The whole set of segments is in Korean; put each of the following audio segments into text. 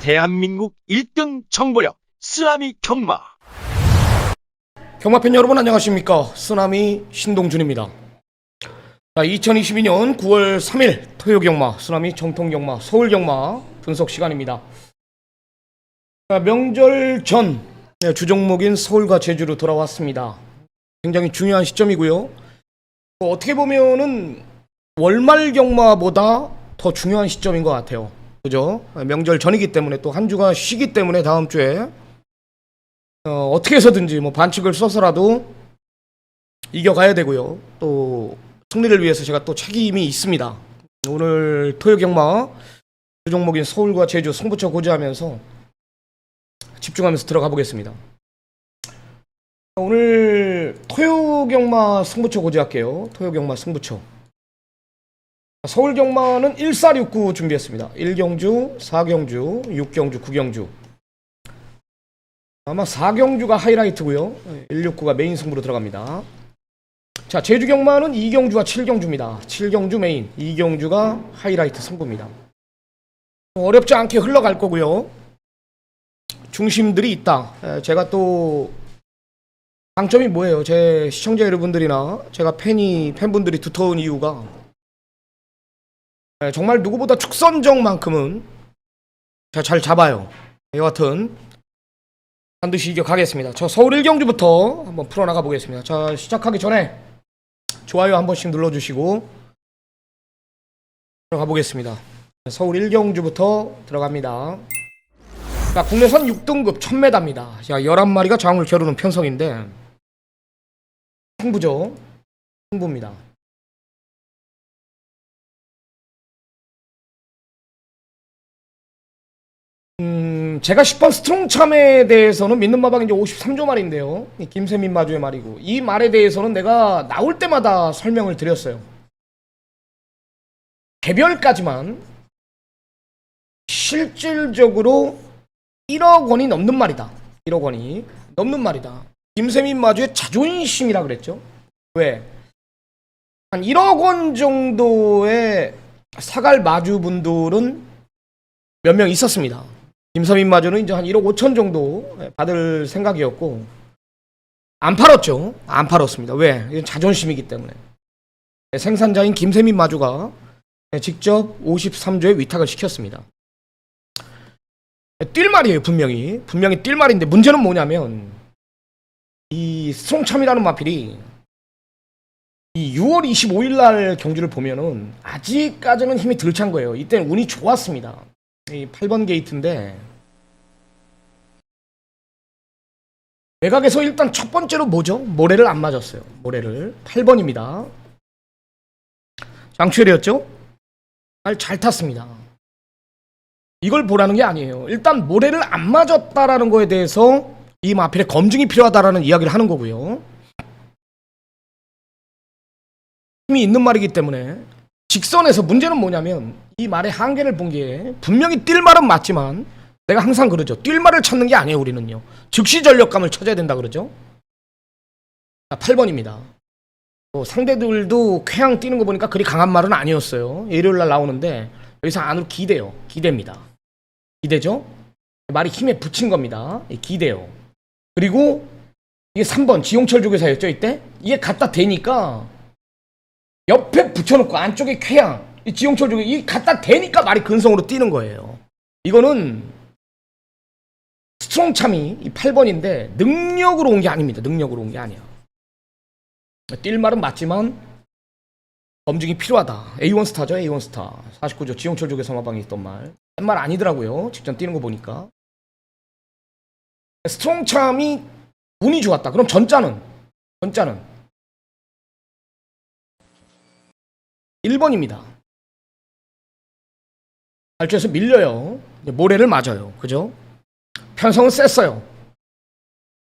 대한민국 1등 정보력 쓰나미 경마. 경마팬 여러분 안녕하십니까. 쓰나미 신동준입니다. 자, 2022년 9월 3일 토요경마 쓰나미 정통경마 서울경마 분석 시간입니다. 자, 명절 전 주종목인 서울과 제주로 돌아왔습니다. 굉장히 중요한 시점이고요. 어떻게 보면은 월말 경마보다 더 중요한 시점인 것 같아요. 그죠? 명절 전이기 때문에 또 한 주가 쉬기 때문에 다음 주에 어떻게 해서든지 뭐 반칙을 써서라도 이겨가야 되고요. 또 승리를 위해서 제가 또 책임이 있습니다. 오늘 토요경마 주종목인 서울과 제주 승부처 고지하면서 집중하면서 들어가 보겠습니다. 오늘 토요경마 승부처 고지할게요. 토요경마 승부처. 서울경마는 1469 준비했습니다. 1경주, 4경주, 6경주, 9경주. 아마 4경주가 하이라이트고요. 169가 메인 승부로 들어갑니다. 자, 제주경마는 2경주와 7경주입니다. 7경주 메인, 2경주가 하이라이트 승부입니다. 어렵지 않게 흘러갈 거고요. 중심들이 있다. 제가 또 장점이 뭐예요? 제 시청자 여러분들이나 제가 팬분들이 두터운 이유가 정말 누구보다 축선정만큼은 제가 잘 잡아요. 여하튼 반드시 이겨가겠습니다. 저 서울 1경주부터 한번 풀어나가 보겠습니다. 자, 시작하기 전에 좋아요 한 번씩 눌러주시고 들어가 보겠습니다. 서울 1경주부터 들어갑니다. 자, 국내선 6등급 1000m입니다. 자, 11마리가 장을 겨루는 편성인데 승부죠. 승부입니다. 제가 10번 스트롱참에 대해서는 믿는 마방 이제 53조 말인데요. 김세민 마주의 말이고, 이 말에 대해서는 내가 나올 때마다 설명을 드렸어요. 개별까지만 실질적으로 1억 원이 넘는 말이다. 1억 원이 넘는 말이다. 김세민 마주의 자존심이라 그랬죠. 왜? 한 1억 원 정도의 사갈 마주분들은 몇 명 있었습니다. 김서민 마저는 이제 한 1억 5천 정도 받을 생각이었고 안 팔았죠. 안 팔았습니다. 왜? 이건 자존심이기 때문에. 생산자인 김세민 마주가 직접 53조에 위탁을 시켰습니다. 뛸 말이에요. 분명히 뛸 말인데 문제는 뭐냐면 이 스트롱참이라는 마필이 이 6월 25일 날 경주를 보면은 아직까지는 힘이 덜 찬 거예요. 이때는 운이 좋았습니다. 이 8번 게이트인데 외곽에서 일단 첫 번째로 뭐죠? 모래를 안 맞았어요. 모래를 8번입니다. 장추열이었죠? 잘 탔습니다. 이걸 보라는 게 아니에요. 일단 모래를 안 맞았다라는 거에 대해서 이 마필의 검증이 필요하다라는 이야기를 하는 거고요. 힘이 있는 말이기 때문에 직선에서 문제는 뭐냐면 이 말의 한계를 본 게 분명히 뛸 말은 맞지만 내가 항상 그러죠. 뛸 말을 찾는 게 아니에요. 우리는요. 즉시 전력감을 찾아야 된다 그러죠. 자, 8번입니다. 상대들도 쾌양 뛰는 거 보니까 그리 강한 말은 아니었어요. 일요일날 나오는데 여기서 안으로 기대요. 기대입니다. 기대죠. 말이 힘에 붙인 겁니다. 기대요. 그리고 이게 3번 지용철 조교사였죠. 이때 이게 갖다 대니까 옆에 붙여놓고 안쪽에 쾌양 이 지용철 쪽에 이 갖다 대니까 말이 근성으로 뛰는 거예요. 이거는 스트롱참이 이 8번인데 능력으로 온 게 아닙니다. 능력으로 온 게 아니야. 뛸 말은 맞지만 검증이 필요하다. A1 스타죠. A1 스타 49조 지용철 쪽에 서마방에 있던 말. 한 말 아니더라고요. 직전 뛰는 거 보니까. 스트롱참이 운이 좋았다. 그럼 전자는 1번입니다. 발주에서 밀려요. 모래를 맞아요. 그죠? 편성은 셌어요.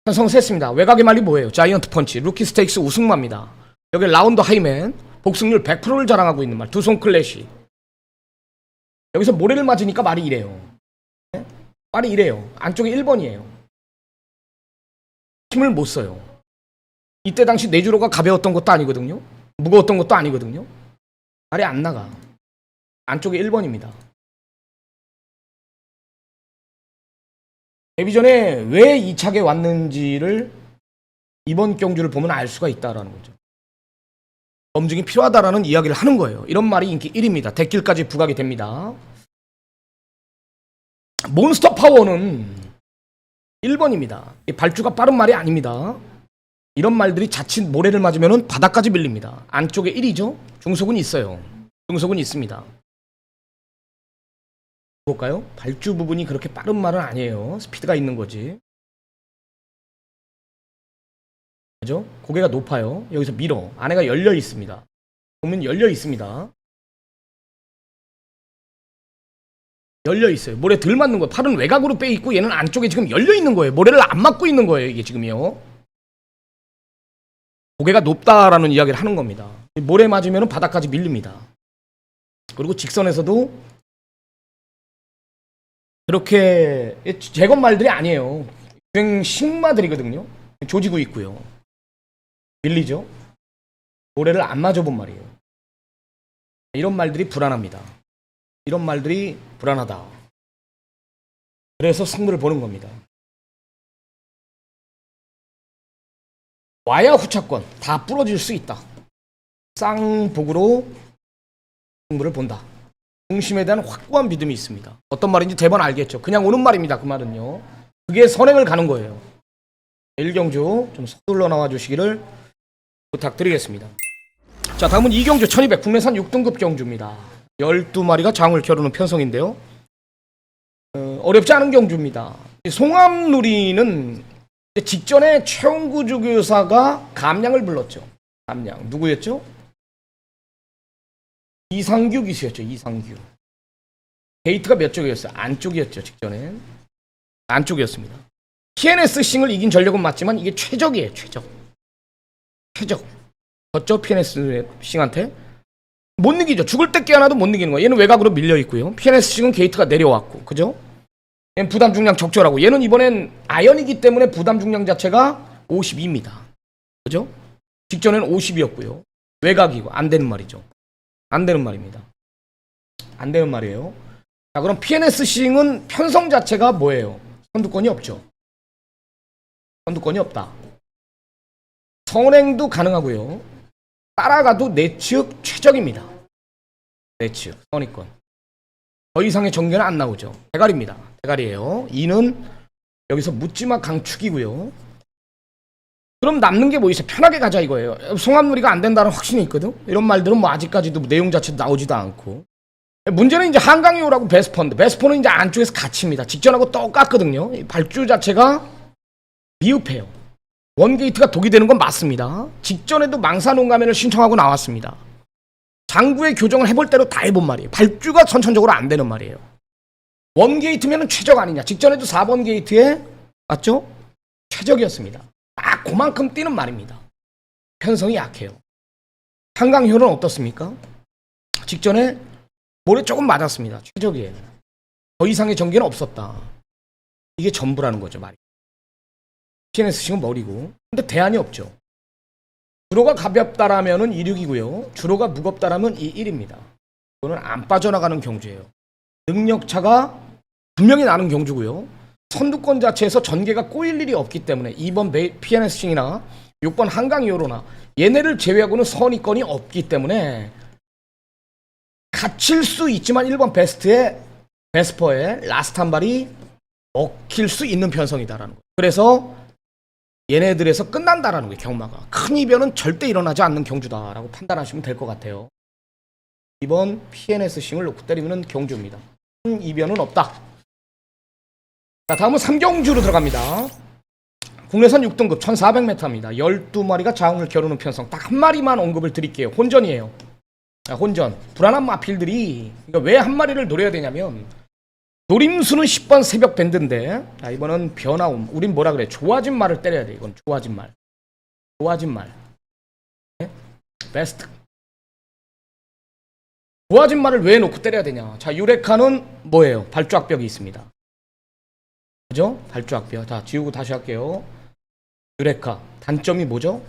편성은 셌습니다. 외곽의 말이 뭐예요? 자이언트 펀치, 루키 스테이크스 우승마입니다. 여기 라운드 하이맨, 복승률 100%를 자랑하고 있는 말, 두손 클래시. 여기서 모래를 맞으니까 말이 이래요. 말이 이래요. 안쪽에 1번이에요. 힘을 못 써요. 이때 당시 내주로가 가벼웠던 것도 아니거든요. 무거웠던 것도 아니거든요. 말이 안 나가. 안쪽에 1번입니다. 데뷔전에 왜 이 차게 왔는지를 이번 경주를 보면 알 수가 있다라는 거죠. 검증이 필요하다라는 이야기를 하는 거예요. 이런 말이 인기 1위입니다. 대길까지 부각이 됩니다. 몬스터 파워는 1번입니다. 발주가 빠른 말이 아닙니다. 이런 말들이 자칫 모래를 맞으면 바닥까지 밀립니다. 안쪽에 1이죠. 중속은 있어요. 중속은 있습니다. 볼까요? 발주 부분이 그렇게 빠른 말은 아니에요. 스피드가 있는 거지. 그죠? 고개가 높아요. 여기서 밀어. 안에가 열려 있습니다. 보면 열려 있습니다. 열려 있어요. 모래 덜 맞는 거예요. 팔은 외곽으로 빼 있고 얘는 안쪽에 지금 열려 있는 거예요. 모래를 안 맞고 있는 거예요. 이게 지금요. 고개가 높다라는 이야기를 하는 겁니다. 모래 맞으면 바닥까지 밀립니다. 그리고 직선에서도 그렇게 제건 말들이 아니에요. 주행 식마들이거든요. 조지고 있고요. 밀리죠. 모래를 안 맞아본 말이에요. 이런 말들이 불안합니다. 이런 말들이 불안하다. 그래서 승부를 보는 겁니다. 와야 후차권 다 부러질 수 있다. 쌍복으로 승부를 본다. 중심에 대한 확고한 믿음이 있습니다. 어떤 말인지 대번 알겠죠. 그냥 오는 말입니다. 그 말은요. 그게 선행을 가는 거예요. 1경주 좀 서둘러 나와 주시기를 부탁드리겠습니다. 자, 다음은 2경주 1200 국내산 6등급 경주입니다. 12마리가 장을 겨루는 편성인데요. 어렵지 않은 경주입니다. 송암누리는 직전에 최홍구 주교사가 감량을 불렀죠. 감량. 누구였죠? 이상규 기수였죠. 이상규. 게이트가 몇 쪽이었어요? 안쪽이었죠. 직전에. 안쪽이었습니다. PNS 싱을 이긴 전력은 맞지만 이게 최적이에요. 최적. 최적. 졌죠? PNS 싱한테. 못 이기죠. 죽을 때 깨어나도 못 이기는 거예요. 얘는 외곽으로 밀려 있고요. PNS 싱은 게이트가 내려왔고. 그죠? 얘는 부담 중량 적절하고. 얘는 이번엔 아연이기 때문에 부담 중량 자체가 52입니다. 그죠? 직전에는 50이었고요. 외곽이고. 안 되는 말이죠. 안 되는 말입니다. 안 되는 말이에요. 자, 그럼 PNS 싱은 편성 자체가 뭐예요? 선두권이 없죠. 선두권이 없다. 선행도 가능하고요. 따라가도 내측 최적입니다. 내측 선의권. 더 이상의 전개는 안 나오죠. 대가리입니다. 대가리예요. 2는 여기서 묻지마 강축이고요. 그럼 남는 게 뭐 있어요? 편하게 가자 이거예요. 송암누리가 안 된다는 확신이 있거든. 이런 말들은 뭐 아직까지도 내용 자체도 나오지도 않고. 문제는 이제 한강이오라고 베스퍼인데 베스퍼는 이제 안쪽에서 갇힙니다. 직전하고 똑같거든요. 발주 자체가 미흡해요. 원게이트가 독이 되는 건 맞습니다. 직전에도 망사농가면을 신청하고 나왔습니다. 장구의 교정을 해볼 대로 다 해본 말이에요. 발주가 선천적으로 안 되는 말이에요. 원게이트면은 최적 아니냐. 직전에도 4번 게이트에 맞죠? 최적이었습니다. 딱 그만큼 뛰는 말입니다. 편성이 약해요. 한강효는 어떻습니까? 직전에 모래 조금 맞았습니다. 최적이에요. 더 이상의 전개는 없었다. 이게 전부라는 거죠, 말이. PNS 싱은 머리고. 근데 대안이 없죠. 주로가 가볍다라면은 26이고요. 주로가 무겁다라면 1입니다. 이거는 안 빠져나가는 경주예요. 능력차가 분명히 나는 경주고요. 선두권 자체에서 전개가 꼬일 일이 없기 때문에 2번 PNS 싱이나 6번 한강요로나 얘네를 제외하고는 선의권이 없기 때문에 갇힐 수 있지만 1번 베스퍼의 라스트 한 발이 먹힐 수 있는 편성이다라는 거예요. 그래서 얘네들에서 끝난다라는 거예요. 경마가. 큰 이변은 절대 일어나지 않는 경주다라고 판단하시면 될 것 같아요. 이번 PNS 싱을 놓고 때리면 경주입니다. 큰 이변은 없다. 자, 다음은 3경주로 들어갑니다. 국내산 6등급 1400m입니다. 12마리가 장을 겨루는 편성. 딱 한 마리만 언급을 드릴게요. 혼전이에요. 자, 혼전. 불안한 마필들이 그러니까 왜 한 마리를 노려야 되냐면 노림수는 10번 새벽 밴드인데 자, 이번은 변화움. 우린 뭐라 그래? 좋아진 말을 때려야 돼. 이건 좋아진 말. 좋아진 말. 네? 베스트. 좋아진 말을 왜 놓고 때려야 되냐? 자, 유레카는 뭐예요? 발주악벽이 있습니다. 그죠? 발주악벽. 자, 지우고 다시 할게요. 유레카. 단점이 뭐죠?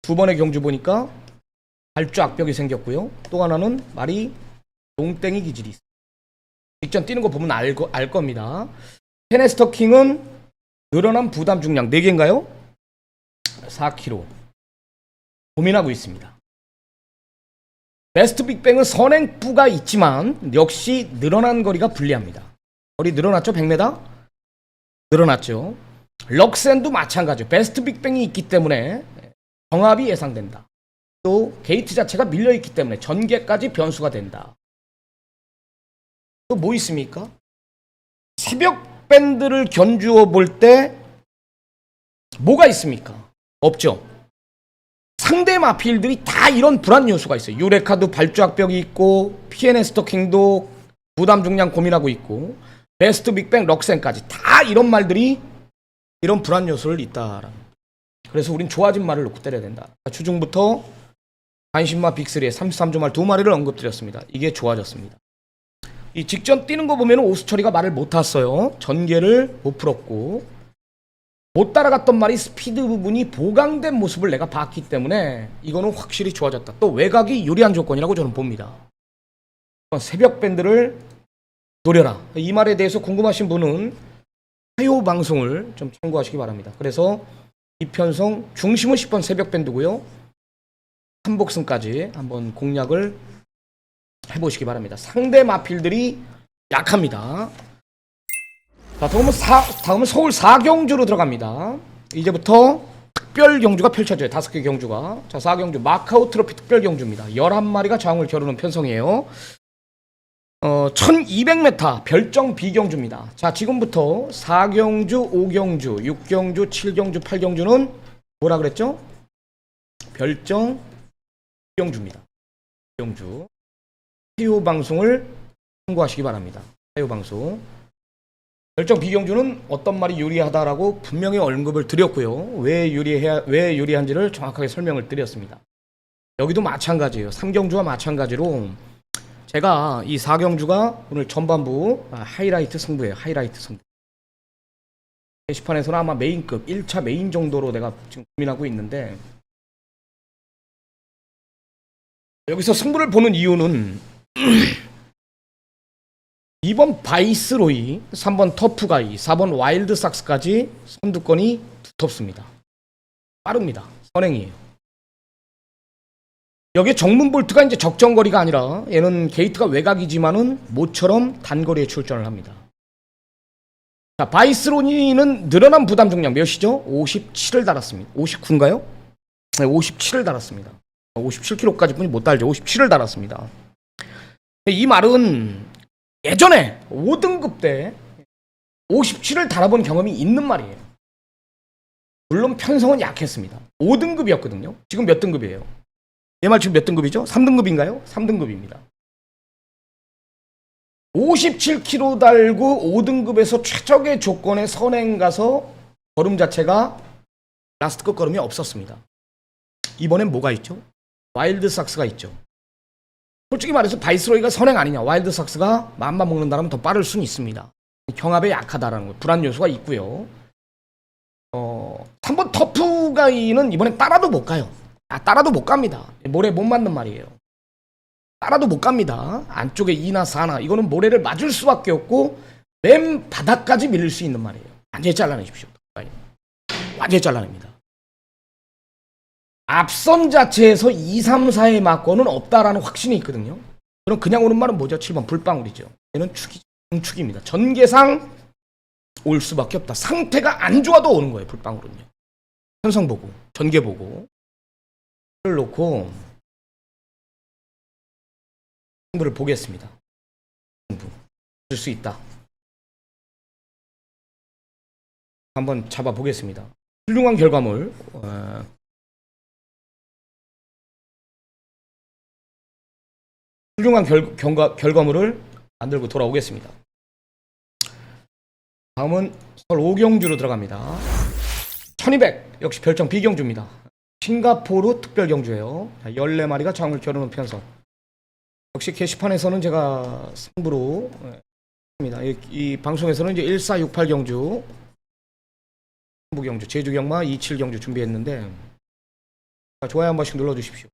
두 번의 경주 보니까 발주악벽이 생겼고요. 또 하나는 말이 농땡이 기질이 있어요. 직전 뛰는 거 보면 알 겁니다. 페네스터 킹은 늘어난 부담 중량 4개인가요? 4kg 고민하고 있습니다. 베스트 빅뱅은 선행부가 있지만 역시 늘어난 거리가 불리합니다. 거리 늘어났죠? 100m? 늘어났죠. 럭센도 마찬가지죠. 베스트 빅뱅이 있기 때문에 정합이 예상된다. 또 게이트 자체가 밀려있기 때문에 전개까지 변수가 된다. 또 뭐 있습니까? 새벽 밴드를 견주어 볼 때 뭐가 있습니까? 없죠. 상대 마필들이 다 이런 불안 요소가 있어요. 유레카도 발주학벽이 있고 PNS 스토킹도 부담 중량 고민하고 있고 베스트 빅뱅 럭센까지 다 이런 말들이 이런 불안 요소를 있다라는. 그래서 우린 좋아진 말을 놓고 때려야 된다. 주중부터 반신마 빅3에 33조 말 2마리를 언급드렸습니다. 이게 좋아졌습니다. 이 직전 뛰는 거 보면 오수철이가 말을 못 탔어요. 전개를 못 풀었고 못 따라갔던 말이 스피드 부분이 보강된 모습을 내가 봤기 때문에 이거는 확실히 좋아졌다. 또 외곽이 유리한 조건이라고 저는 봅니다. 새벽 밴드를 노려라. 이 말에 대해서 궁금하신 분은 화요 방송을 좀 참고하시기 바랍니다. 그래서 이편성 중심은 10번 새벽 밴드고요. 3복승까지 한번 공략을 해보시기 바랍니다. 상대 마필들이 약합니다. 자, 다음은 서울 4경주로 들어갑니다. 이제부터 특별 경주가 펼쳐져요. 5개 경주가. 자, 4경주 마카오 트로피 특별 경주입니다. 11마리가 저항을 겨루는 편성이에요. 1200m 별정 비경주입니다. 자, 지금부터 4경주, 5경주, 6경주, 7경주, 8경주는 뭐라 그랬죠? 별정 비경주입니다. 비경주. 화요 방송을 참고하시기 바랍니다. 화요 방송. 별정 비경주는 어떤 말이 유리하다라고 분명히 언급을 드렸고요. 왜 유리한지를 정확하게 설명을 드렸습니다. 여기도 마찬가지예요. 3경주와 마찬가지로 제가 이 4경주가 오늘 전반부 하이라이트 승부예요. 하이라이트 승부. 게시판에서는 아마 메인급 1차 메인 정도로 내가 지금 고민하고 있는데 여기서 승부를 보는 이유는 2번 바이스로이, 3번 터프가이, 4번 와일드삭스까지 선두권이 두텁습니다. 빠릅니다. 선행이에요. 여기에 정문볼트가 이제 적정거리가 아니라 얘는 게이트가 외곽이지만은 모처럼 단거리에 출전을 합니다. 자, 바이스로니는 늘어난 부담 중량 몇이죠? 57을 달았습니다. 59인가요? 네, 57을 달았습니다. 57kg까지 뿐이 못 달죠. 57을 달았습니다. 이 말은 예전에 5등급 때 57을 달아본 경험이 있는 말이에요. 물론 편성은 약했습니다. 5등급이었거든요. 지금 몇 등급이에요? 얘 말 지금 몇 등급이죠? 3등급인가요? 3등급입니다. 57kg 달고 5등급에서 최적의 조건의 선행 가서 걸음 자체가 라스트 끝 걸음이 없었습니다. 이번엔 뭐가 있죠? 와일드삭스가 있죠. 솔직히 말해서 바이스로이가 선행 아니냐, 와일드삭스가 맘만 먹는다면 더 빠를 수는 있습니다. 경합에 약하다라는 거, 불안 요소가 있고요. 3번 터프가이는 이번엔 따라도 못 가요. 따라도 못 갑니다. 모래 못 맞는 말이에요. 따라도 못 갑니다. 안쪽에 2나 4나 이거는 모래를 맞을 수밖에 없고 맨 바닥까지 밀릴 수 있는 말이에요. 완전히 잘라내십시오. 완전히 잘라냅니다. 앞선 자체에서 2, 3, 4의 막권은 없다라는 확신이 있거든요. 그럼 그냥 오는 말은 뭐죠? 7번 불방울이죠. 얘는 축입니다. 전개상 올 수밖에 없다. 상태가 안 좋아도 오는 거예요. 불방울은요. 편성 보고 전개 보고 를 놓고 승부를 보겠습니다. 승부 줄 수 있다. 한번 잡아 보겠습니다. 훌륭한 결과물. 훌륭한 결과물을 만들고 돌아오겠습니다. 다음은 서울 5경주로 들어갑니다. 1200 역시 별정 비경주입니다. 싱가포르 특별 경주예요. 14마리가 저항을 겨루는 편성. 역시 게시판에서는 제가 승부로 합니다. 이 방송에서는 이제 1468 경주, 승부 경주, 제주 경마 27 경주 준비했는데 좋아요 한 번씩 눌러주십시오.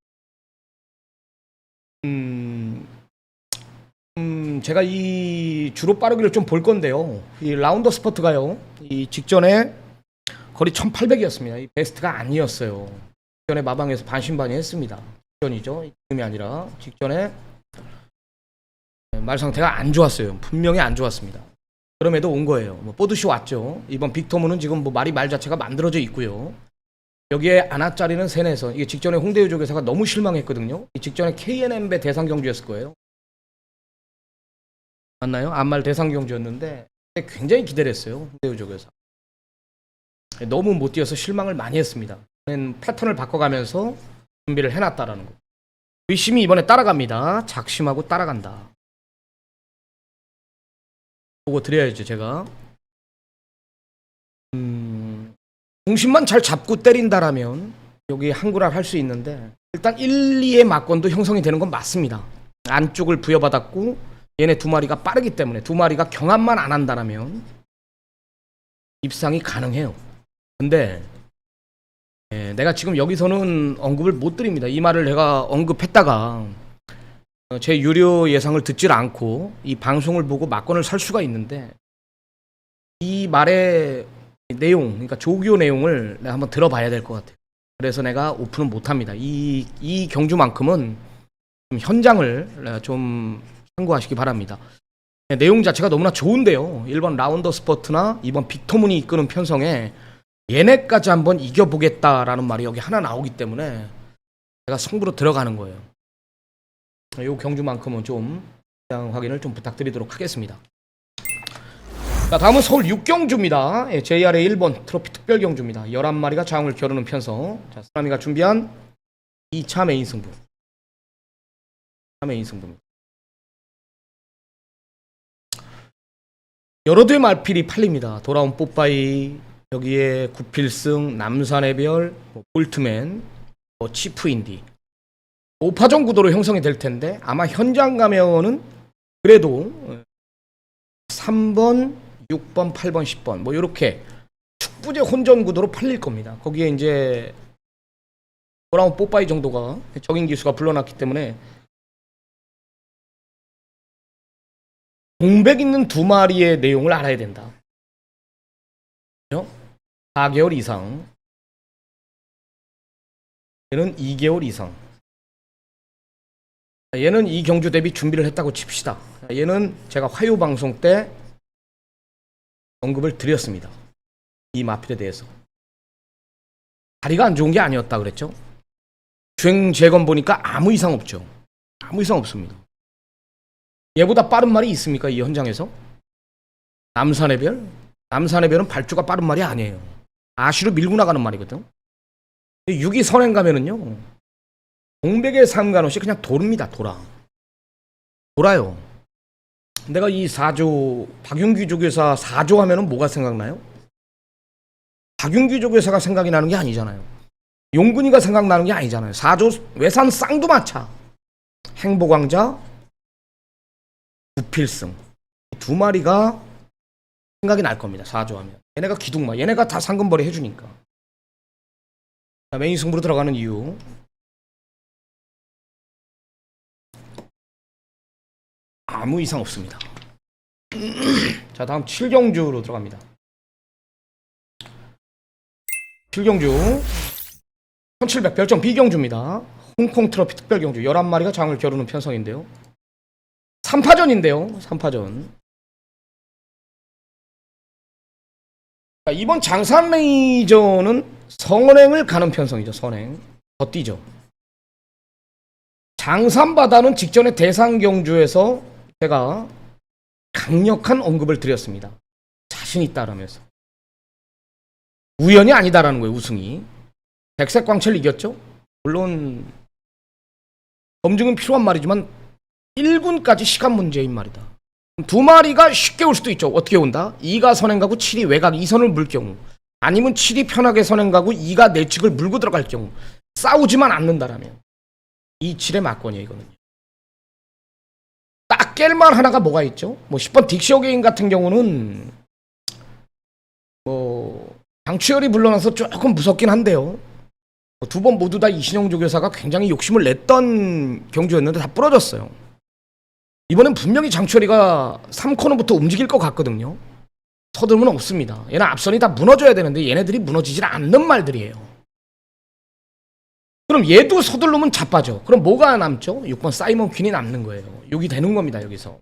제가 이 주로 빠르기를 좀 볼 건데요. 이 라운더 스퍼트가요. 이 직전에 거리 1800이었습니다. 이 베스트가 아니었어요. 직전에 마방에서 반신반의했습니다. 직전이죠. 지금이 아니라 직전에 말 상태가 안 좋았어요. 분명히 안 좋았습니다. 그럼에도 온 거예요. 뭐 뽀드시 왔죠. 이번 빅토무는 지금 뭐 말 자체가 만들어져 있고요. 여기에 아나짜리는 세내서 이게 직전에 홍대 유조교사가 너무 실망했거든요. 이 직전에 KNM배 대상 경주였을 거예요. 맞나요? 안말 대상 경주였는데 굉장히 기대를 했어요. 홍대 유조교사. 너무 못 뛰어서 실망을 많이 했습니다. 패턴을 바꿔가면서 준비를 해놨다라는 거. 의심이 이번에 따라갑니다. 작심하고 따라간다. 보고 드려야죠, 제가. 중심만 잘 잡고 때린다라면 여기 한구랄 할 수 있는데 일단 1, 2의 막건도 형성이 되는 건 맞습니다. 안쪽을 부여받았고 얘네 두 마리가 빠르기 때문에 두 마리가 경합만 안 한다라면 입상이 가능해요. 근데 내가 지금 여기서는 언급을 못 드립니다. 이 말을 내가 언급했다가 제 유료 예상을 듣질 않고 이 방송을 보고 막건을 살 수가 있는데 이 말의 내용, 그러니까 조교 내용을 내가 한번 들어봐야 될 것 같아요. 그래서 내가 오픈은 못합니다. 이 경주만큼은 좀 현장을 좀 참고하시기 바랍니다. 내용 자체가 너무나 좋은데요. 1번 라운더 스퍼트나 2번 빅토문이 이끄는 편성에 얘네까지 한번 이겨보겠다라는 말이 여기 하나 나오기 때문에 제가 승부로 들어가는 거예요. 이 경주만큼은 좀 확인을 좀 부탁드리도록 하겠습니다. 자, 다음은 서울 6경주입니다. JRA 1번 트로피 특별 경주입니다. 11마리가 장을 겨루는 편성. 자, 쓰나미가 준비한 2차 메인 승부. 2차 메인 승부입니다. 여러 대의 말필이 팔립니다. 돌아온 뽀빠이, 여기에 구필승, 남산의 별, 볼트맨, 치프인디. 5파전 구도로 형성이 될 텐데 아마 현장 가면은 그래도 3번, 6번, 8번, 10번 뭐 이렇게 축부제 혼전 구도로 팔릴 겁니다. 거기에 이제 돌아온 뽀빠이 정도가 적인 기수가 불러놨기 때문에 공백 있는 두 마리의 내용을 알아야 된다. 4개월 이상, 얘는 2개월 이상. 얘는 이 경주 대비 준비를 했다고 칩시다. 얘는 제가 화요 방송 때 언급을 드렸습니다. 이 마필에 대해서. 다리가 안 좋은 게 아니었다 그랬죠. 주행 재건 보니까 아무 이상 없죠. 아무 이상 없습니다. 얘보다 빠른 말이 있습니까? 이 현장에서? 남산의 별? 남산의 별은 발주가 빠른 말이 아니에요. 아시로 밀고 나가는 말이거든. 6위 선행 가면은요, 공백의 상관없이 그냥 돌입니다. 돌아요. 내가 이 4조 박윤규 조교사 4조 하면은 뭐가 생각나요? 박윤규 조교사가 생각이 나는 게 아니잖아요. 용군이가 생각나는 게 아니잖아요. 4조 외산 쌍두마차, 행보광자, 구필승 두 마리가 생각이 날 겁니다. 4조 하면. 얘네가 기둥마, 얘네가 다 상금벌이 해주니까. 자, 메인 승부로 들어가는 이유. 아무 이상 없습니다. 자, 다음 7경주로 들어갑니다. 7경주 1700 별정 B경주입니다. 홍콩 트로피 특별경주 11마리가 장을 겨루는 편성인데요. 3파전인데요. 3파전. 자, 이번 장산 레이저는 선행을 가는 편성이죠. 선행. 더 뛰죠. 장산바다는 직전에 대상경주에서 제가 강력한 언급을 드렸습니다. 자신 있다라면서. 우연이 아니다라는 거예요. 우승이. 백색광채를 이겼죠. 물론 검증은 필요한 말이지만 1군까지 시간 문제인 말이다. 두 마리가 쉽게 올 수도 있죠. 어떻게 온다? 2가 선행 가고 7이 외곽 2선을 물 경우, 아니면 7이 편하게 선행 가고 2가 내측을 물고 들어갈 경우, 싸우지만 않는다라면 이 7의 막건이에요. 이거는 딱 깰만 하나가 뭐가 있죠? 뭐 10번 딕시 어게인 같은 경우는 뭐 장추열이 불러놔서 조금 무섭긴 한데요. 두 번 모두 다 이신영 조교사가 굉장히 욕심을 냈던 경주였는데 다 부러졌어요. 이번엔 분명히 장추열이가 3코너부터 움직일 것 같거든요. 서두르면 없습니다. 얘는 앞선이 다 무너져야 되는데 얘네들이 무너지질 않는 말들이에요. 그럼 얘도 서두르면 자빠져. 그럼 뭐가 남죠? 6번 사이먼 퀸이 남는 거예요. 6이 되는 겁니다. 여기서.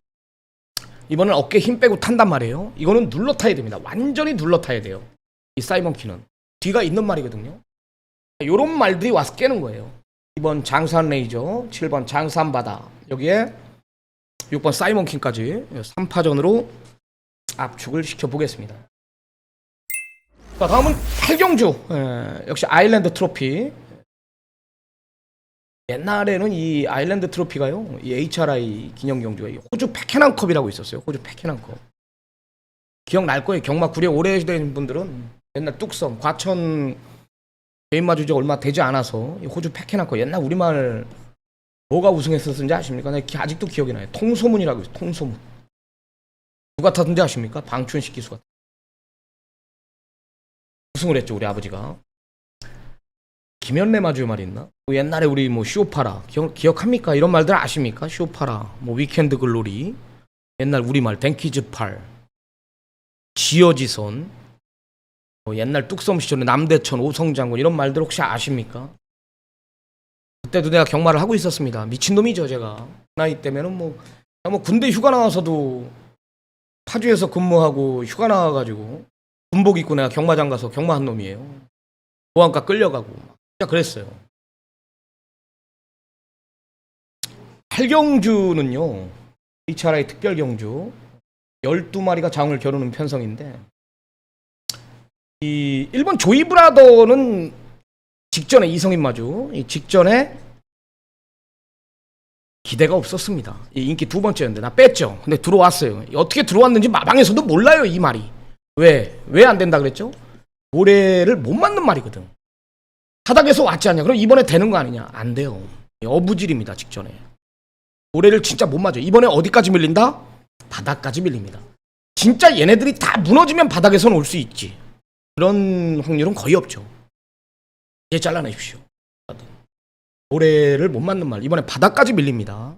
이번엔 어깨 힘 빼고 탄단 말이에요. 이거는 눌러 타야 됩니다. 완전히 눌러 타야 돼요. 이 사이먼 퀸은. 뒤가 있는 말이거든요. 요런 말들이 와서 깨는 거예요. 2번 장산 레이저, 7번 장산 바다. 여기에 6번 사이먼 퀸까지 3파전으로 압축을 시켜보겠습니다. 자, 다음은 8경주. 역시 아일랜드 트로피. 옛날에는 이 아일랜드 트로피가요, 이 HRI 기념 경주가 호주 패케난컵이라고 있었어요. 호주 패케난컵. 기억날 거예요. 경마 구례 오래 된 분들은 옛날 뚝섬, 과천 개인마주제 얼마 되지 않아서 이 호주 패케난컵 옛날 우리말 뭐가 우승했었는지 아십니까? 아직도 기억이 나요. 통소문이라고 있어요. 통소문. 누가 탔는지 아십니까? 방춘식 기수가 우승을 했죠. 우리 아버지가. 김연래 마주의 말이 있나? 옛날에 우리 뭐 쇼파라 기억합니까? 이런 말들 아십니까? 쇼파라, 뭐 위켄드 글로리, 옛날 우리말 댕키즈팔, 지어지선, 뭐 옛날 뚝섬 시절에 남대천, 오성장군 이런 말들 혹시 아십니까? 그때도 내가 경마를 하고 있었습니다. 미친놈이죠 제가. 나이 때면은 뭐 군대 휴가 나와서도 파주에서 근무하고 휴가 나와가지고 군복 입고 내가 경마장 가서 경마한 놈이에요. 보안과 끌려가고 진짜 그랬어요. 8경주는요 HRI 특별경주 12마리가 장을 겨루는 편성인데, 이 일본 조이브라더는 직전에 이성인 마주 직전에 기대가 없었습니다. 인기 두 번째였는데 나 뺐죠. 근데 들어왔어요. 어떻게 들어왔는지 마방에서도 몰라요. 이 말이 왜 안 된다 그랬죠? 모래를 못 맞는 말이거든. 바닥에서 왔지 않냐? 그럼 이번에 되는 거 아니냐? 안 돼요. 어부질입니다. 직전에 모래를 진짜 못 맞아요. 이번에 어디까지 밀린다? 바닥까지 밀립니다. 진짜 얘네들이 다 무너지면 바닥에서는 올 수 있지. 그런 확률은 거의 없죠. 이제 잘라내십시오. 모래를 못 맞는 말. 이번에 바닥까지 밀립니다.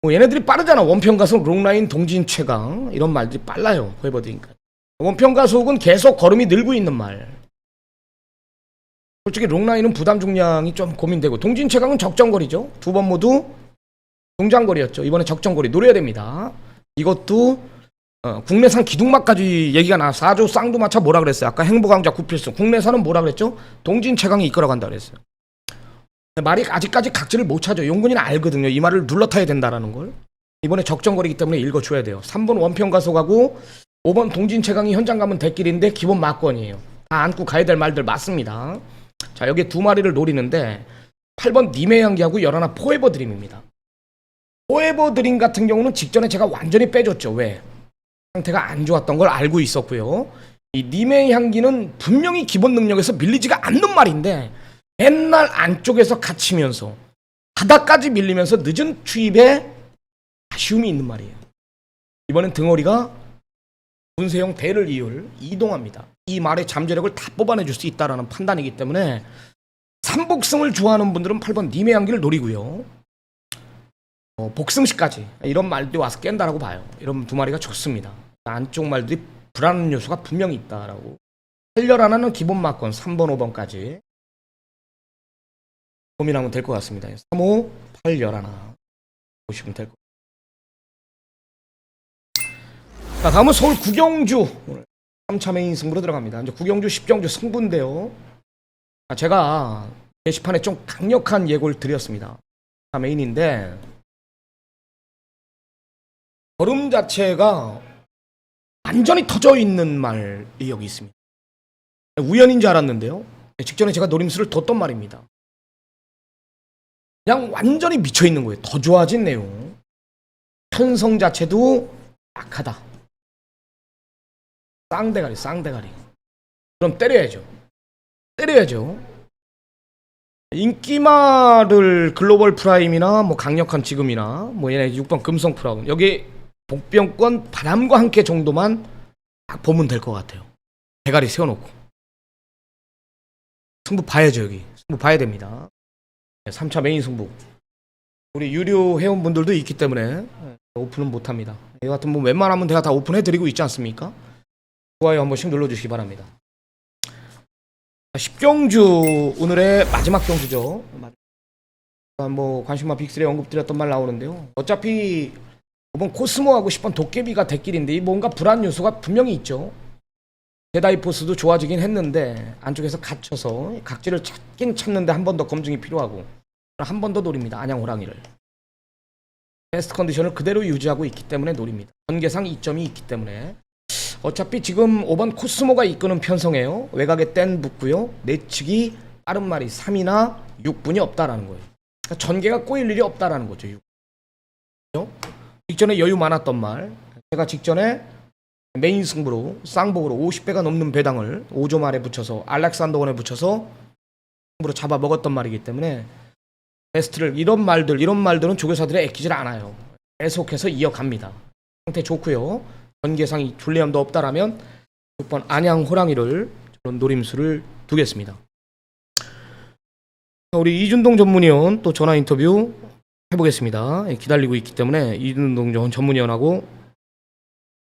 뭐 얘네들이 빠르잖아. 원평 가속, 롱라인, 동진 최강 이런 말들이 빨라요. 해버드니까. 원평 가속은 계속 걸음이 늘고 있는 말. 솔직히 롱라인은 부담 중량이 좀 고민되고, 동진 최강은 적정거리죠. 두 번 모두 중장거리였죠. 이번에 적정거리 노려야 됩니다. 이것도 국내산 기둥막까지 얘기가 나. 4조 쌍두마차 뭐라 그랬어요? 아까 행보강자 9필승. 국내산은 뭐라 그랬죠? 동진 최강이 이끌어간다 그랬어요. 말이 아직까지 각질을 못 찾아요. 용근이는 알거든요. 이 말을 눌러타야 된다라는 걸. 이번에 적정거리기 때문에 읽어줘야 돼요. 3번 원평 가속하고 5번 동진 최강이 현장 가면 대길인데 기본 막권이에요. 다 안고 가야 될 말들 맞습니다. 자, 여기 두 마리를 노리는데 8번 님의 향기하고 11 포에버 드림입니다. 포에버 드림 같은 경우는 직전에 제가 완전히 빼줬죠. 왜? 상태가 안 좋았던 걸 알고 있었고요. 이 님의 향기는 분명히 기본 능력에서 밀리지가 않는 말인데 맨날 안쪽에서 갇히면서 바닥까지 밀리면서 늦은 투입에 아쉬움이 있는 말이에요. 이번엔 등어리가 분쇄형 배를 이동합니다. 이 말의 잠재력을 다 뽑아내줄 수 있다는 판단이기 때문에 삼복승을 좋아하는 분들은 8번 님의 향기를 노리고요. 복승시까지 이런 말들이 와서 깬다라고 봐요. 이런 두 마리가 좋습니다. 안쪽 말들이 불안한 요소가 분명히 있다라고. 8열 하나는 기본 막권 3번 5번까지 고민하면 될 것 같습니다. 3, 5, 8, 11 보시면 될 것 같습니다. 자, 다음은 서울 구경주 3차 메인 승부로 들어갑니다. 이제 구경주 10경주 승부인데요. 제가 게시판에 좀 강력한 예고를 드렸습니다. 3차 메인인데 걸음 자체가 완전히 터져 있는 말이 여기 있습니다. 우연인 줄 알았는데요. 직전에 제가 노림수를 뒀던 말입니다. 그냥 완전히 미쳐있는 거예요. 더 좋아진 내용. 편성 자체도 약하다. 쌍대가리. 그럼 때려야죠. 인기말을 글로벌 프라임이나 뭐 강력한 지금이나 뭐 얘네 6번 금성 프라임 여기 복병권 바람과 함께 정도만 딱 보면 될 것 같아요. 대가리 세워놓고 승부 봐야죠. 여기 승부 봐야 됩니다. 3차 메인 승부. 우리 유료 회원분들도 있기 때문에 오픈은 못합니다. 여하튼 뭐 웬만하면 제가 다 오픈해드리고 있지 않습니까? 좋아요 한 번씩 눌러주시기 바랍니다. 10경주 오늘의 마지막 경주죠. 뭐 관심만 빅3에 언급드렸던 말 나오는데요. 어차피 이번 코스모하고 10번 도깨비가 대길인데 뭔가 불안 요소가 분명히 있죠. 제다이포스도 좋아지긴 했는데 안쪽에서 갇혀서 각질을 찾긴 찾는데 한 번 더 검증이 필요하고 한 번 더 노립니다. 안양 호랑이를 베스트 컨디션을 그대로 유지하고 있기 때문에 노립니다. 전개상 이점이 있기 때문에 어차피 지금 5번 코스모가 이끄는 편성이에요. 외곽에 땐 붙고요. 내측이 빠른 말이 3이나 6분이 없다라는 거예요. 그러니까 전개가 꼬일 일이 없다라는 거죠. 6. 직전에 여유 많았던 말, 제가 직전에 메인 승부로 쌍복으로 50배가 넘는 배당을 5조 말에 붙여서 알렉산더원에 붙여서 승부로 잡아 먹었던 말이기 때문에 베스트를 이런 말들은 조교사들이 애끼질 않아요. 계속해서 이어갑니다. 상태 좋고요. 전개상이 불리함도 없다라면 6번 안양 호랑이를 저런 노림수를 두겠습니다. 우리 이준동 전문위원 또 전화 인터뷰 해보겠습니다. 기다리고 있기 때문에 이준동 전문위원하고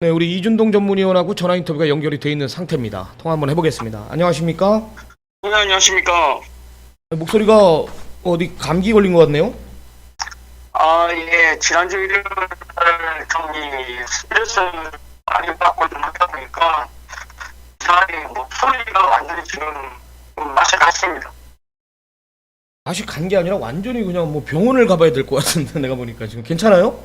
우리 이준동 전문위원하고 전화 인터뷰가 연결이 되어 있는 상태입니다. 통화 한번 해보겠습니다. 안녕하십니까? 네, 안녕하십니까? 목소리가 어디 감기 걸린 것 같네요? 아, 예, 지난주 일요일 좀 스트레스를 많이 받고 좀 하다 보니까 제 목소리가 완전히 지금 맛이 갔습니다. 맛이 간 게 아니라 완전히 그냥 뭐 병원을 가봐야 될 것 같은데 내가 보니까 지금 괜찮아요?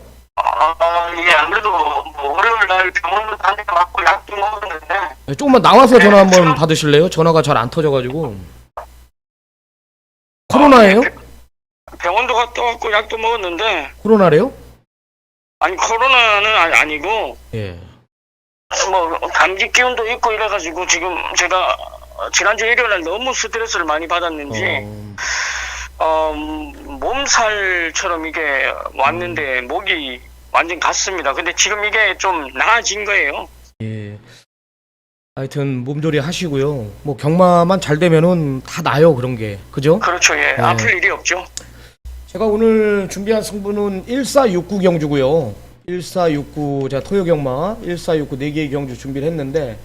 예, 안 그래도 뭐 월요일 날 병원을 다녀왔고 약도 먹었는데 조금만 나와서 전화 한번 받으실래요? 전화가 잘 안 터져가지고. 코로나예요? 병원도 갔다 왔고 약도 먹었는데 코로나래요? 아니 코로나는 아니고 예. 뭐 감기 기운도 있고 이래가지고 지금 제가 지난주 일요일 날 너무 스트레스를 많이 받았는지 몸살처럼 이게 왔는데 목이 완전 갔습니다. 근데 지금 이게 좀 나아진 거예요. 예. 하여튼 몸조리 하시고요. 뭐 경마만 잘 되면은 다 나요 그런 게. 그죠? 그렇죠. 예. 네. 아플 일이 없죠. 제가 오늘 준비한 승부는 1469 경주고요. 1469 제가 토요 경마 1469 4개의 경주 준비를 했는데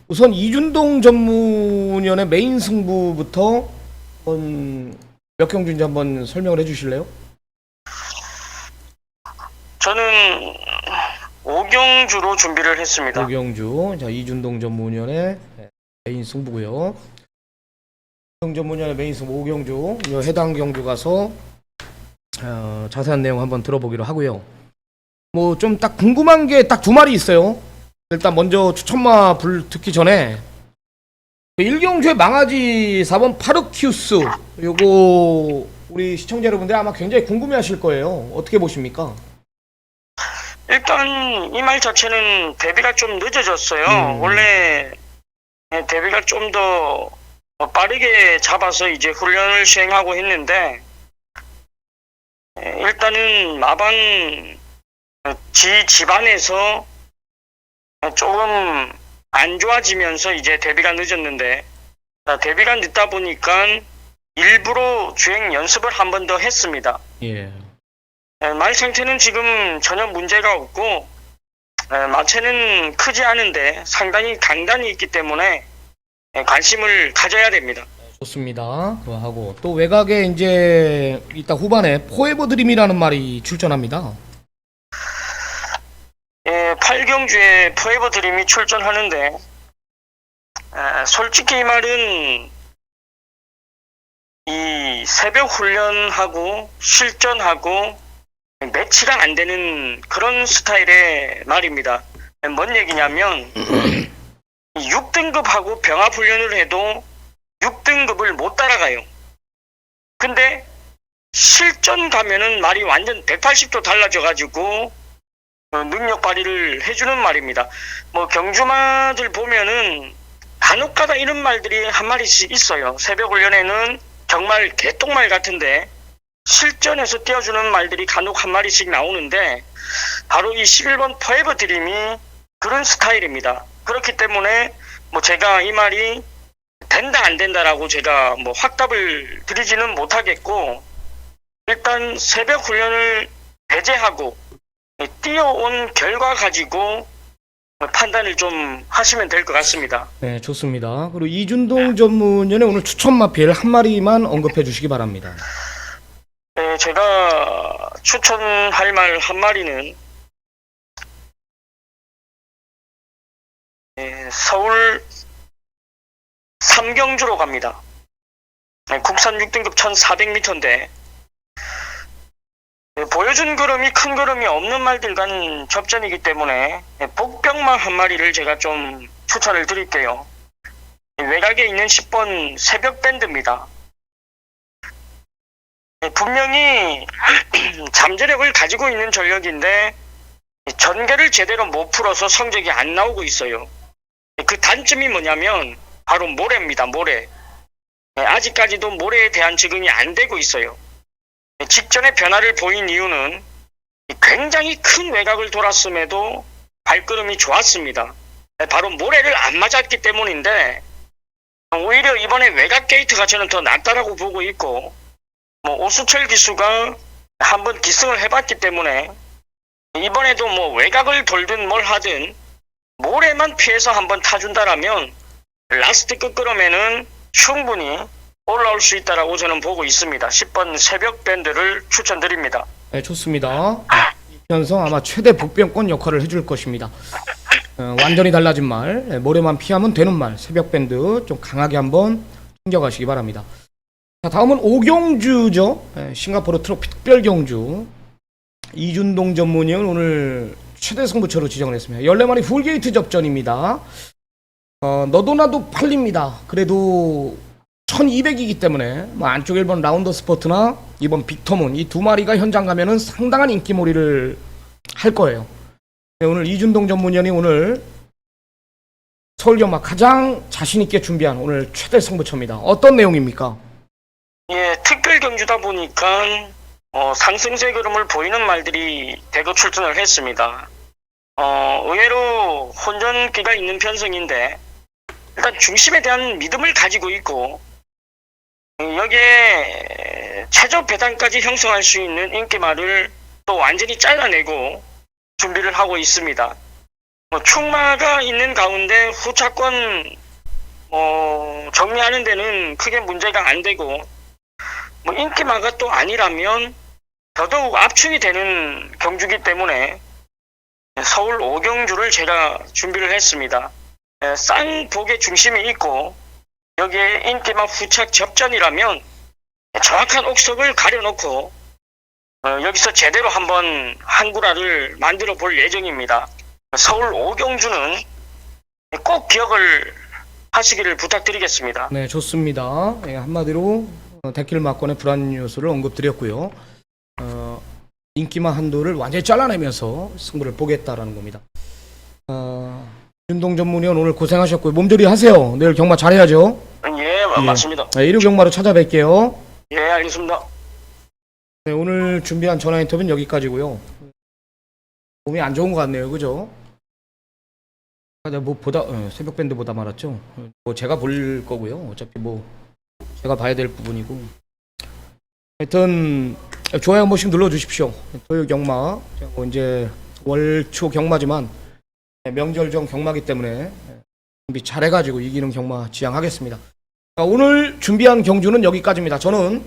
우선 이준동 전문위원의 메인 승부부터 몇 경주인지 한번 설명을 해주실래요? 저는 5경주로 준비를 했습니다. 5경주. 자, 이준동 전문위원의 메인 승부고요. 이준동 전문위원의 메인 승부 5경주. 해당 경주 가서 자세한 내용 한번 들어보기로 하고요. 뭐 좀 딱 궁금한 게 딱 두 마리 있어요. 일단 먼저 추천마 불 듣기 전에 1경주의 망아지 4번 파르키우스 요거 우리 시청자 여러분들 아마 굉장히 궁금해 하실 거예요. 어떻게 보십니까? 일단 이 말 자체는 데뷔가 좀 늦어졌어요. 원래 데뷔가 좀 더 빠르게 잡아서 이제 훈련을 시행하고 했는데 일단은 마반 집안에서 조금 안 좋아지면서 이제 데뷔가 늦었는데 데뷔가 늦다 보니까 일부러 주행 연습을 한 번 더 했습니다. 예. 말 상태는 지금 전혀 문제가 없고 마체는 크지 않은데 상당히 강단이 있기 때문에 관심을 가져야 됩니다. 좋습니다. 그거 하고 또 외곽에 이제 이따 후반에 포에버 드림이라는 말이 출전합니다. 예, 8경주에 포에버 드림이 출전하는데 솔직히 이 말은 이 새벽 훈련하고 실전하고 매치가 안 되는 그런 스타일의 말입니다. 뭔 얘기냐면 6등급하고 병합 훈련을 해도 6등급을 못 따라가요. 근데 실전 가면은 말이 완전 180도 달라져가지고 능력 발휘를 해주는 말입니다. 뭐 경주마들 보면은 간혹가다 이런 말들이 한 마리씩 있어요. 새벽 훈련에는 정말 개똥말 같은데 실전에서 띄워주는 말들이 간혹 한 마리씩 나오는데 바로 이 11번 포에버 드림이 그런 스타일입니다. 그렇기 때문에 뭐 제가 이 말이 된다 안 된다라고 제가 뭐 확답을 드리지는 못하겠고 일단 새벽 훈련을 배제하고 뛰어온 결과 가지고 판단을 좀 하시면 될 것 같습니다. 네, 좋습니다. 그리고 이준동 전문위원의 오늘 추천 마필 한 마리만 언급해 주시기 바랍니다. 네, 제가 추천할 말 한 마리는 서울 삼경주로 갑니다. 국산 6등급 1400m인데 보여준 걸음이 큰 걸음이 없는 말들과는 접전이기 때문에 복병마 한 마리를 제가 좀 추천을 드릴게요. 외곽에 있는 10번 새벽 밴드입니다. 분명히 잠재력을 가지고 있는 전력인데 전개를 제대로 못 풀어서 성적이 안 나오고 있어요. 그 단점이 뭐냐면 바로 모래입니다. 모래. 아직까지도 모래에 대한 적응이 안 되고 있어요. 직전에 변화를 보인 이유는 굉장히 큰 외곽을 돌았음에도 발걸음이 좋았습니다. 바로 모래를 안 맞았기 때문인데 오히려 이번에 외곽 게이트가 저는 더 낫다라고 보고 있고 오수철 기수가 한번 기승을 해봤기 때문에 이번에도 외곽을 돌든 뭘 하든 모래만 피해서 한번 타준다라면 라스트 끝걸음에는 충분히 올라올 수 있다라고 저는 보고 있습니다. 10번 새벽 밴드를 추천드립니다. 네, 좋습니다. 이현성 아마 최대 복병권 역할을 해줄 것입니다. 완전히 달라진 말, 모래만 피하면 되는 말, 새벽 밴드 좀 강하게 한번 챙겨가시기 바랍니다. 자, 다음은 오경주죠. 싱가포르 트로피 특별 경주. 이준동 전문위원 오늘 최대 승부처로 지정을 했습니다. 14마리 풀게이트 접전입니다. 너도 나도 팔립니다. 그래도 1200이기 때문에 안쪽 1번 라운더 스포트나 2번 빅터문 이 두 마리가 현장 가면은 상당한 인기몰이를 할 거예요. 네, 오늘 이준동 전문위원이 오늘 서울경마 가장 자신있게 준비한 오늘 최대 승부처입니다. 어떤 내용입니까? 예, 특별 경주다 보니까 상승세 그름을 보이는 말들이 대거 출전을 했습니다. 의외로 혼전기가 있는 편성인데 일단 중심에 대한 믿음을 가지고 있고 여기에 최저 배당까지 형성할 수 있는 인기말을 또 완전히 잘라내고 준비를 하고 있습니다. 충마가 있는 가운데 후차권 정리하는 데는 크게 문제가 안 되고 인기마가 또 아니라면 더더욱 압축이 되는 경주기 때문에 서울 오경주를 제가 준비를 했습니다. 쌍복의 중심이 있고 여기에 인기마 후착 접전이라면 정확한 옥석을 가려놓고 여기서 제대로 한번 한구라를 만들어 볼 예정입니다. 서울 오경주는 꼭 기억을 하시기를 부탁드리겠습니다. 네, 좋습니다. 한마디로 데킬 막권의 불안 요소를 언급드렸고요. 인기마 한도를 완전히 잘라내면서 승부를 보겠다라는 겁니다. 윤동 전문위원 오늘 고생하셨고요. 몸조리 하세요. 내일 경마 잘해야죠. 예, 맞습니다. 네, 일요 경마로 찾아뵐게요. 예, 알겠습니다. 네, 오늘 준비한 전화 인터뷰는 여기까지고요. 몸이 안 좋은 것 같네요, 그죠? 새벽 밴드보다 말았죠. 제가 볼 거고요. 어차피 제가 봐야 될 부분이고. 하여튼 좋아요 한 번씩 눌러주십시오. 토요 경마 이제 월초 경마지만 명절 전 경마기 때문에 준비 잘해가지고 이기는 경마 지향하겠습니다. 오늘 준비한 경주는 여기까지입니다. 저는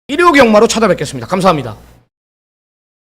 일요 경마로 찾아뵙겠습니다. 감사합니다.